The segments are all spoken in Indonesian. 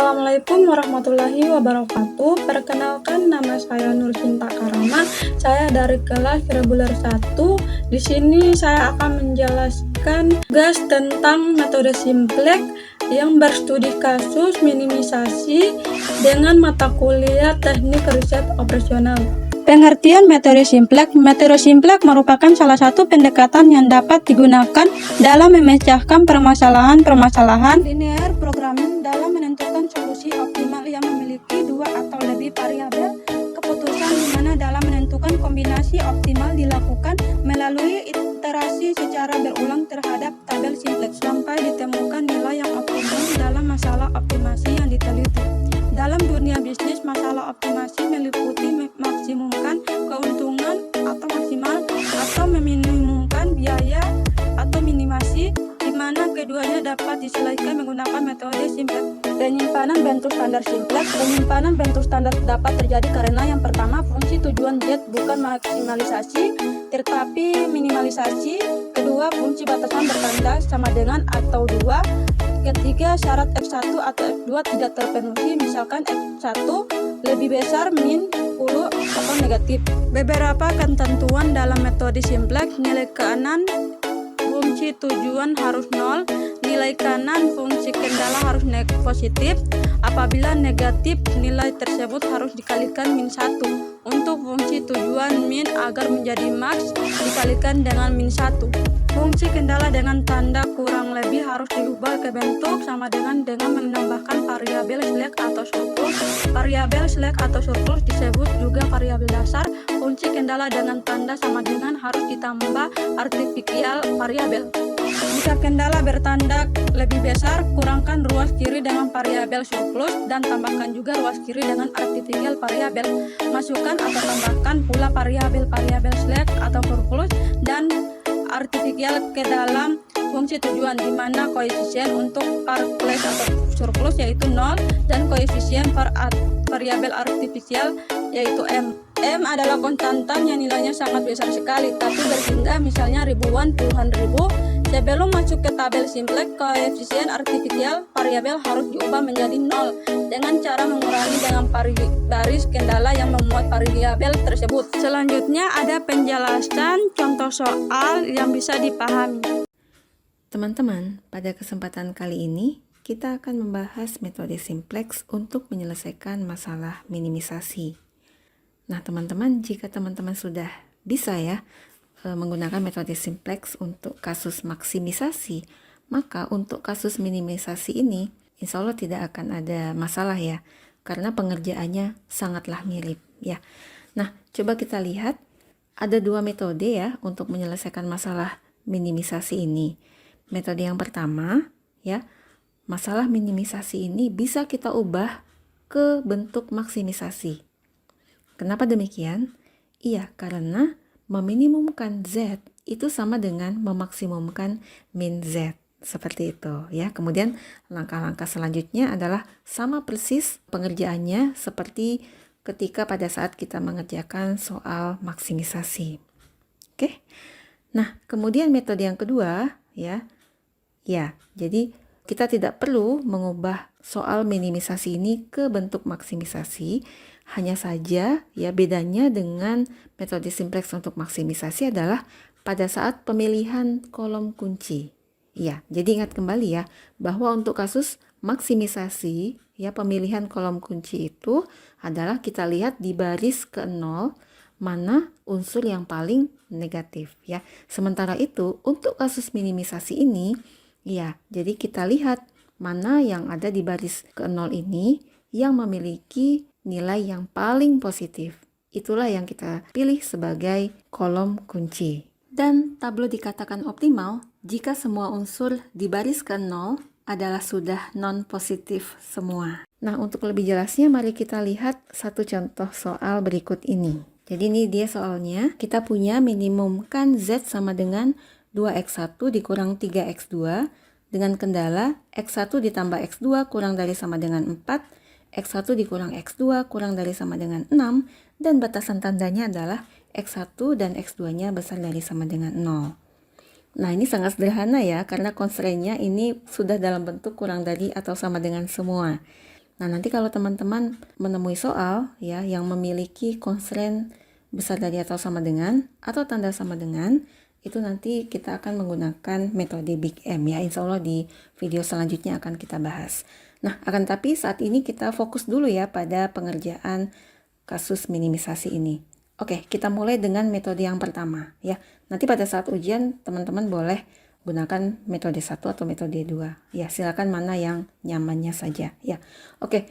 Assalamualaikum warahmatullahi wabarakatuh. Perkenalkan, nama saya Nur Cinta Karama. Saya dari kelas reguler 1. Di sini saya akan menjelaskan tugas tentang metode Simplex yang berstudi kasus minimisasi dengan mata kuliah Teknik Riset Operasional. Pengertian metode Simplex. Metode Simplex merupakan salah satu pendekatan yang dapat digunakan dalam memecahkan permasalahan-permasalahan linear programming dalam menentukan solusi optimal yang memiliki dua atau lebih variabel. Keputusan di mana dalam menentukan kombinasi optimal dilakukan melalui iterasi secara berulang terhadap tabel Simplex sampai ditemukan nilai yang optimum dalam masalah optimasi yang diteliti. Dalam dunia bisnis, masalah optimasi meliputi maksimumkan keuntungan atau maksimal atau meminimumkan biaya atau minimasi, di mana keduanya dapat diselesaikan menggunakan metode Simplex. Penyimpanan bentuk standar Simplex. Penyimpanan bentuk standar dapat terjadi karena yang pertama, fungsi tujuan Z bukan maksimalisasi tetapi minimalisasi. Kedua, fungsi batasan bertanda sama dengan atau 2. Ketiga, syarat F1 atau F2 tidak terpenuhi, misalkan F1 lebih besar min 10 atau negatif. Beberapa ketentuan dalam metode Simplex: nilai kanan fungsi tujuan harus 0, nilai kanan fungsi kendala harus positif. Apabila negatif, nilai tersebut harus dikalikan min 1. Untuk fungsi tujuan min agar menjadi max dikalikan dengan min 1. Fungsi kendala dengan tanda kurang lebih harus diubah ke bentuk sama dengan menambahkan variabel slack atau surplus. Variabel slack atau surplus disebut juga variabel dasar. Fungsi kendala dengan tanda sama dengan harus ditambah artifisial variabel. Jika kendala bertanda lebih besar, kurangkan ruas kiri dengan variabel surplus dan tambahkan juga ruas kiri dengan artifisial variabel. Masukkan atau tambahkan pula variabel slack atau surplus dan artifisial ke dalam fungsi tujuan, di mana koefisien untuk slack atau surplus yaitu 0 dan koefisien variabel artifisial yaitu M. M adalah konstantan yang nilainya sangat besar sekali, tapi berpindah misalnya ribuan, puluhan ribu. Sebelum masuk ke tabel Simplex, koefisien artifisial variabel harus diubah menjadi 0 dengan cara mengurangi dengan baris kendala yang memuat variabel tersebut. Selanjutnya ada penjelasan contoh soal yang bisa dipahami. Teman-teman, pada kesempatan kali ini kita akan membahas metode Simplex untuk menyelesaikan masalah minimisasi. Nah, teman-teman, jika teman-teman sudah bisa menggunakan metode Simplex untuk kasus maksimisasi, maka untuk kasus minimisasi ini insya Allah tidak akan ada masalah ya, karena pengerjaannya sangatlah mirip ya. Nah, coba kita lihat ada dua metode ya untuk menyelesaikan masalah minimisasi ini. Metode yang pertama ya, masalah minimisasi ini bisa kita ubah ke bentuk maksimisasi. Kenapa demikian? Iya, karena meminimumkan Z itu sama dengan memaksimumkan min Z. Seperti itu ya. Kemudian langkah-langkah selanjutnya adalah sama persis pengerjaannya seperti ketika pada saat kita mengerjakan soal maksimisasi. Oke. Nah, kemudian metode yang kedua ya, jadi kita tidak perlu mengubah soal minimisasi ini ke bentuk maksimisasi. Hanya saja ya, bedanya dengan metode Simplex untuk maksimisasi adalah pada saat pemilihan kolom kunci. Ya, jadi ingat kembali ya bahwa untuk kasus maksimisasi ya, pemilihan kolom kunci itu adalah kita lihat di baris ke-0 mana unsur yang paling negatif ya. Sementara itu untuk kasus minimisasi ini ya, jadi kita lihat mana yang ada di baris ke-0 ini yang memiliki nilai yang paling positif. Itulah yang kita pilih sebagai kolom kunci. Dan tabel dikatakan optimal jika semua unsur di baris ke-0 adalah sudah non-positif semua. Nah, untuk lebih jelasnya mari kita lihat satu contoh soal berikut ini. Jadi ini dia soalnya. Kita punya minimumkan Z sama dengan 2x1 dikurang 3x2 dengan kendala x1 ditambah x2 kurang dari sama dengan 4, X1 dikurang X2 kurang dari sama dengan 6, dan batasan tandanya adalah X1 dan X2-nya besar dari sama dengan 0. Nah, ini sangat sederhana ya, karena constraint-nya ini sudah dalam bentuk kurang dari atau sama dengan semua. Nah, nanti kalau teman-teman menemui soal ya yang memiliki constraint besar dari atau sama dengan atau tanda sama dengan, itu nanti kita akan menggunakan metode Big M ya. Insya Allah di video selanjutnya akan kita bahas. Nah, akan tapi saat ini kita fokus dulu ya pada pengerjaan kasus minimisasi ini. Oke, kita mulai dengan metode yang pertama ya. Nanti pada saat ujian teman-teman boleh gunakan metode 1 atau metode 2. Ya, silakan mana yang nyamannya saja ya. Oke.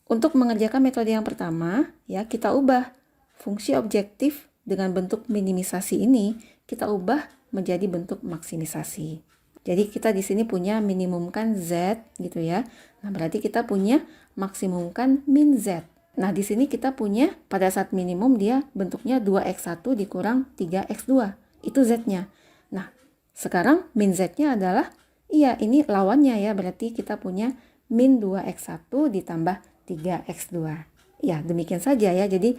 Untuk mengerjakan metode yang pertama ya, kita ubah fungsi objektif dengan bentuk minimisasi ini, kita ubah menjadi bentuk maksimisasi. Jadi kita di sini punya minimumkan Z gitu ya. Nah, berarti kita punya maksimumkan min Z. Nah, di sini kita punya pada saat minimum dia bentuknya 2x1 dikurang 3x2. Itu Z-nya. Nah, sekarang min Z-nya adalah, iya ini lawannya ya, berarti kita punya min 2x1 ditambah 3x2. Ya, demikian saja ya. Jadi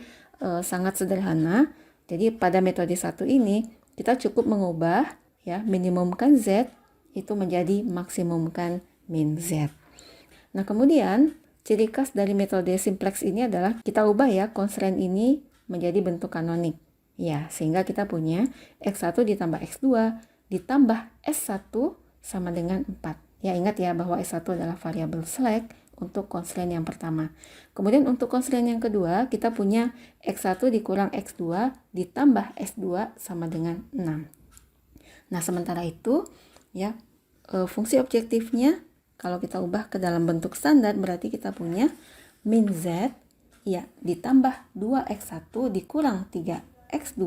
sangat sederhana. Jadi pada metode 1 ini kita cukup mengubah ya minimumkan Z itu menjadi maksimumkan min Z. Nah, kemudian ciri khas dari metode simplex ini adalah kita ubah ya constraint ini menjadi bentuk kanonik. Ya, sehingga kita punya x1 ditambah x2 ditambah s1 sama dengan 4. Ya, ingat ya bahwa s1 adalah variabel select untuk constraint yang pertama. Kemudian untuk constraint yang kedua, kita punya x1 dikurang x2 ditambah s2 sama dengan 6. Nah, sementara itu ya fungsi objektifnya kalau kita ubah ke dalam bentuk standar berarti kita punya min Z ya ditambah 2x1 dikurang 3x2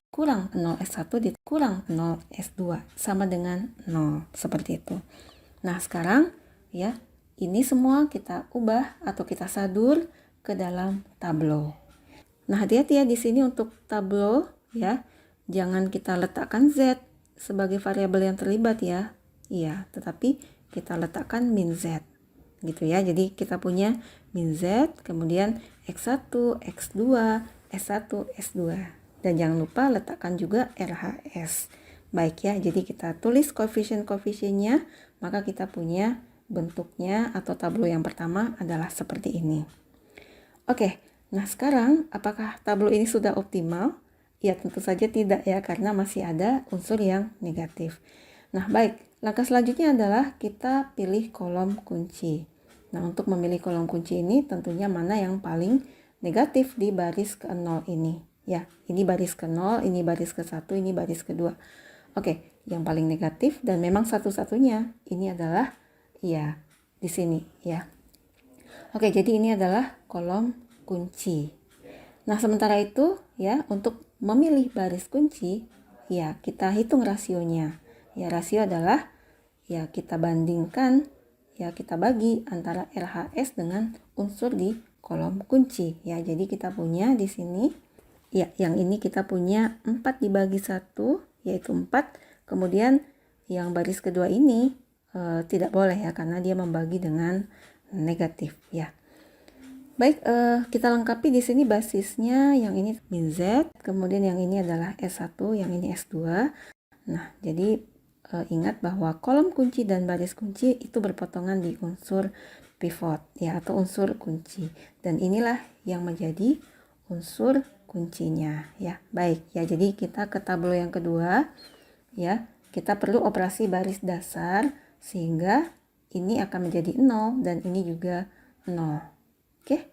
kurang 0x1 dikurang 0x2 sama dengan 0 seperti itu. Nah, sekarang ya ini semua kita ubah atau kita sadur ke dalam tableau. Nah, hati-hati ya di sini untuk tableau ya. Jangan kita letakkan Z sebagai variabel yang terlibat ya. Iya, tetapi kita letakkan min Z. Gitu ya. Jadi kita punya min Z, kemudian X1, X2, S1, S2. Dan jangan lupa letakkan juga RHS. Baik ya, jadi kita tulis koefisien-koefisiennya, maka kita punya bentuknya atau tableau yang pertama adalah seperti ini. Oke, nah sekarang apakah tableau ini sudah optimal? Ya tentu saja tidak ya, karena masih ada unsur yang negatif. Nah baik, langkah selanjutnya adalah kita pilih kolom kunci. Nah untuk memilih kolom kunci ini tentunya mana yang paling negatif di baris ke-0 ini. Ya, ini baris ke-0, ini baris ke-1, ini baris kedua. Oke, yang paling negatif dan memang satu-satunya ini adalah ya di sini ya. Oke, jadi ini adalah kolom kunci. Nah, sementara itu ya untuk memilih baris kunci ya kita hitung rasionya. Ya, rasio adalah ya kita bandingkan ya kita bagi antara RHS dengan unsur di kolom kunci ya. Jadi kita punya di sini ya yang ini kita punya 4 dibagi 1 yaitu 4. Kemudian yang baris kedua ini tidak boleh ya karena dia membagi dengan negatif ya. Baik, kita lengkapi di sini basisnya yang ini min Z, kemudian yang ini adalah S1, yang ini S2. Nah, jadi ingat bahwa kolom kunci dan baris kunci itu berpotongan di unsur pivot ya atau unsur kunci. Dan inilah yang menjadi unsur kuncinya ya. Baik, ya jadi kita ke tableau yang kedua ya. Kita perlu operasi baris dasar sehingga ini akan menjadi 0 dan ini juga 0. Oke.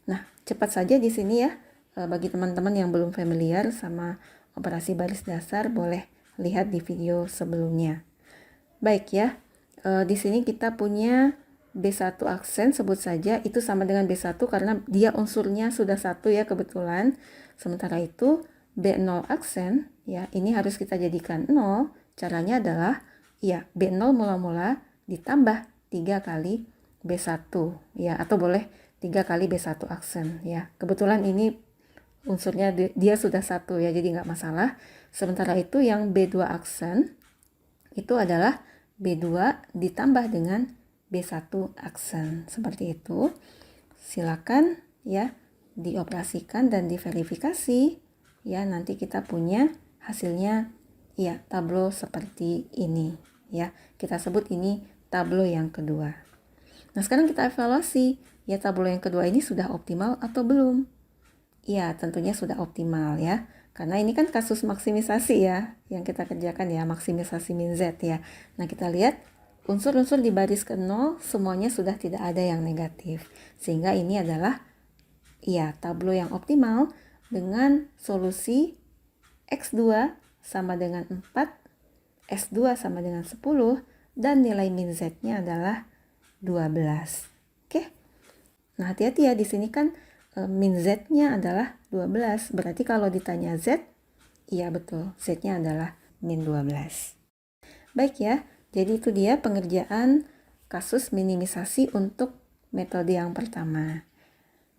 Nah, cepat saja di sini ya. Bagi teman-teman yang belum familiar sama operasi baris dasar boleh lihat di video sebelumnya. Baik ya. Di sini kita punya B1 aksen sebut saja itu sama dengan B1 karena dia unsurnya sudah 1 ya kebetulan. Sementara itu B0 aksen ya ini harus kita jadikan 0. Caranya adalah ya B0 mula-mula ditambah 3 kali B1 ya atau boleh 3 kali B1 aksen ya. Kebetulan ini unsurnya dia sudah 1 ya jadi nggak masalah. Sementara itu yang B2 aksen itu adalah B2 ditambah dengan B1 aksen seperti itu. Silakan ya dioperasikan dan diverifikasi ya nanti kita punya hasilnya ya tableau seperti ini ya. Kita sebut ini tableau yang kedua. Nah, sekarang kita evaluasi, ya tablo yang kedua ini sudah optimal atau belum? Ya, tentunya sudah optimal ya. Karena ini kan kasus maksimisasi ya, yang kita kerjakan ya, maksimisasi min Z ya. Nah, kita lihat unsur-unsur di baris ke-0 semuanya sudah tidak ada yang negatif. Sehingga ini adalah ya tablo yang optimal dengan solusi X2 sama dengan 4, S2 sama dengan 10, dan nilai min Z-nya adalah 12. Oke. Nah, hati-hati ya, di sini kan min Z-nya adalah 12. Berarti kalau ditanya Z, iya betul, Z-nya adalah min 12. Baik ya, jadi itu dia pengerjaan kasus minimisasi untuk metode yang pertama.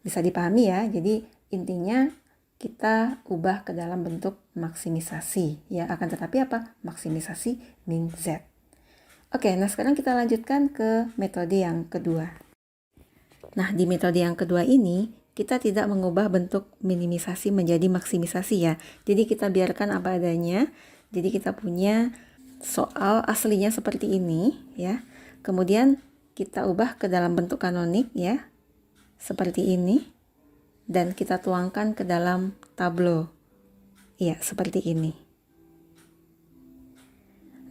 Bisa dipahami ya, jadi intinya kita ubah ke dalam bentuk maksimisasi. Ya, akan tetapi apa? Maksimisasi min Z. Oke, nah sekarang kita lanjutkan ke metode yang kedua. Nah, di metode yang kedua ini, kita tidak mengubah bentuk minimisasi menjadi maksimisasi ya. Jadi kita biarkan apa adanya. Jadi kita punya soal aslinya seperti ini ya. Kemudian kita ubah ke dalam bentuk kanonik ya. Seperti ini. Dan kita tuangkan ke dalam tablo. Ya, seperti ini.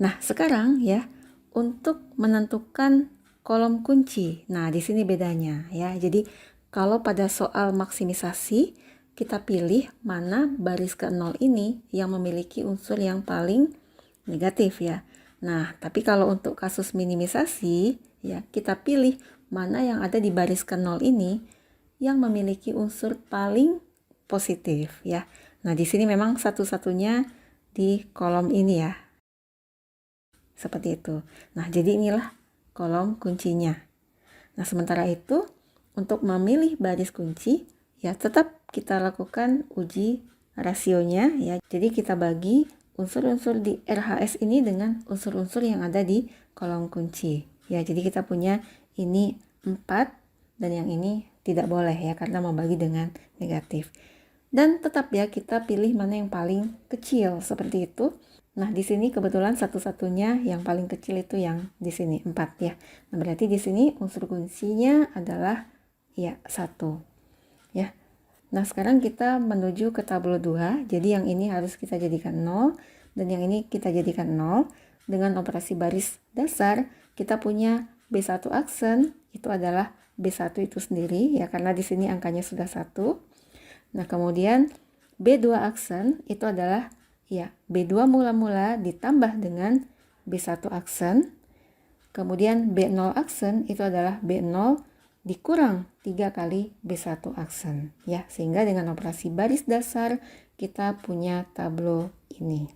Nah, sekarang ya, untuk menentukan kolom kunci. Nah, di sini bedanya ya. Jadi kalau pada soal maksimisasi, kita pilih mana baris ke-0 ini yang memiliki unsur yang paling negatif ya. Nah, tapi kalau untuk kasus minimisasi, ya kita pilih mana yang ada di baris ke-0 ini yang memiliki unsur paling positif ya. Nah, di sini memang satu-satunya di kolom ini ya. Seperti itu. Nah, jadi inilah kolom kuncinya. Nah, sementara itu, untuk memilih baris kunci, ya tetap kita lakukan uji rasionya ya. Jadi kita bagi unsur-unsur di RHS ini dengan unsur-unsur yang ada di kolom kunci. Ya, jadi kita punya ini 4 dan yang ini tidak boleh ya karena membagi dengan negatif. Dan tetap ya kita pilih mana yang paling kecil seperti itu. Nah, di sini kebetulan satu-satunya yang paling kecil itu yang di sini 4 ya. Nah, berarti di sini unsur kuncinya adalah ya 1 ya. Nah, sekarang kita menuju ke tablo 2. Jadi yang ini harus kita jadikan 0 dan yang ini kita jadikan 0. Dengan operasi baris dasar kita punya B1 aksen itu adalah B1 itu sendiri ya karena di sini angkanya sudah 1. Nah, kemudian B2 aksen itu adalah ya B2 mula-mula ditambah dengan B1 aksen. Kemudian B0 aksen itu adalah B0 dikurang 3 kali B1 aksen ya, sehingga dengan operasi baris dasar kita punya tablo ini.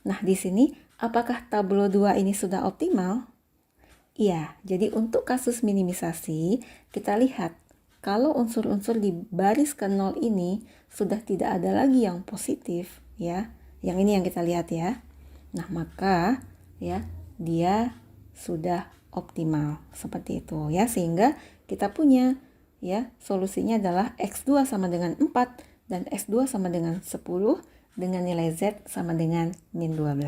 Nah, di sini apakah tablo 2 ini sudah optimal? Iya, jadi untuk kasus minimisasi kita lihat kalau unsur-unsur di baris ke-0 ini sudah tidak ada lagi yang positif ya. Yang ini yang kita lihat ya. Nah, maka ya dia sudah optimal seperti itu ya, sehingga kita punya ya solusinya adalah X2 sama dengan 4 dan S2 sama dengan 10 dengan nilai Z sama dengan min 12.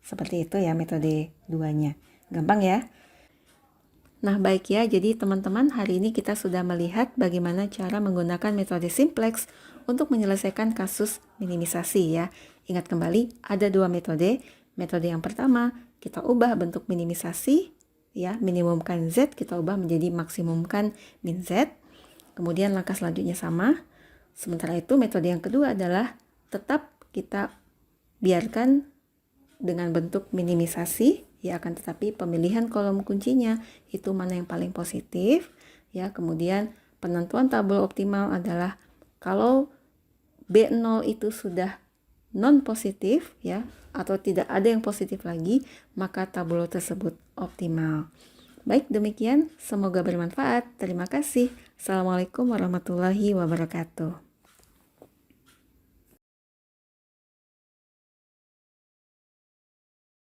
Seperti itu ya metode 2-nya. Gampang ya. Nah, baik ya, jadi teman-teman hari ini kita sudah melihat bagaimana cara menggunakan metode simplex untuk menyelesaikan kasus minimisasi ya. Ingat kembali ada 2 metode. Metode yang pertama kita ubah bentuk minimisasi ya, minimumkan Z kita ubah menjadi maksimumkan min Z. Kemudian langkah selanjutnya sama. Sementara itu metode yang kedua adalah tetap kita biarkan dengan bentuk minimisasi ya, akan tetapi pemilihan kolom kuncinya itu mana yang paling positif ya. Kemudian penentuan tabel optimal adalah kalau B0 itu sudah non positif ya atau tidak ada yang positif lagi, maka tabel tersebut optimal. Baik, demikian, semoga bermanfaat. Terima kasih. Assalamualaikum warahmatullahi wabarakatuh.